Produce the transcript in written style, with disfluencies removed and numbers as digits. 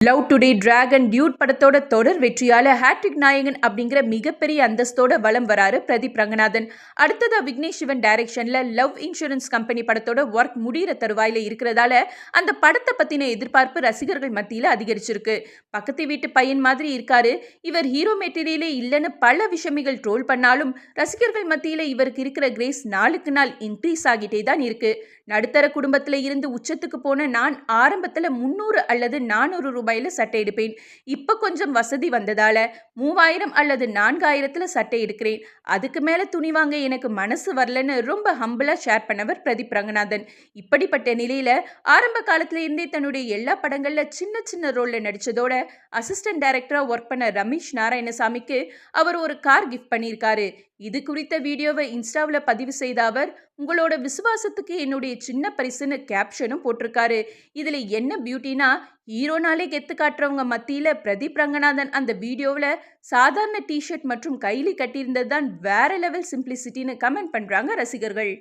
Love today dragon Dude படத்தோட தொடர் வெற்றியால hat-trick நாயகன் அப்படிங்கிற மிகப்பெரிய அந்தஸ்தோட வலம் வராரு பிரதீப் ரங்கநாதன். அடுத்ததா விக்னேஷ் சிவன் டைரக்ஷன்ல லவ் இன்சூரன்ஸ் கம்பெனி படத்தோட ஒர்க் முடிகிற தருவாயில இருக்கிறதால அந்த படத்தை பத்தின எதிர்பார்ப்பு ரசிகர்கள் மத்தியில அதிகரிச்சிருக்கு. பக்கத்து வீட்டு பையன் மாதிரி இருக்காரு, இவர் ஹீரோ மெட்டீரியலே இல்லைன்னு பல விஷமிகள் ட்ரோல் பண்ணாலும் ரசிகர்கள் மத்தியில இவருக்கு இருக்கிற கிரேஸ் நாளுக்கு நாள் இன்க்ரீஸ் ஆகிட்டே தான் இருக்கு. நடுத்தர குடும்பத்துல இருந்து உச்சத்துக்கு போன நான் ஆரம்பத்துல 300 அல்லது 400 ரூபாயில சட்டை எடுப்பேன். இப்ப கொஞ்சம் வசதி வந்ததால 3000 அல்லது 4000த்துல சட்டை எடுக்கிறேன். அதுக்கு மேல துணி வாங்க எனக்கு மனசு வரலன்னு ரொம்ப ஹம்பிளா ஷேர் பண்ணவர் பிரதீப் ரங்கநாதன். இப்படிப்பட்ட நிலையில ஆரம்ப காலத்துல இருந்தே தன்னுடைய எல்லா படங்கள்ல சின்ன சின்ன ரோல்ல நடிச்சதோட அசிஸ்டன்ட் டைரக்டரா ஒர்க் பண்ண ரமேஷ் நாராயணசாமிக்கு அவர் ஒரு கார் கிஃப்ட் பண்ணியிருக்காரு. இது குறித்த வீடியோவை இன்ஸ்டாவில் பதிவு செய்த அவர், உங்களோட விசுவாசத்துக்கு என்னுடைய சின்ன பரிசுன்னு கேப்ஷனும் போட்டிருக்காரு. இதுல என்ன பியூட்டினா, ஹீரோனாலே கெத்து காட்டுறவங்க மத்தியில பிரதீப் ரங்கநாதன் அந்த வீடியோவில் சாதாரண டிஷர்ட் மற்றும் கைலி கட்டியிருந்தது தான் வேற லெவல் சிம்பிளிசிட்டின்னு கமெண்ட் பண்றாங்க ரசிகர்கள்.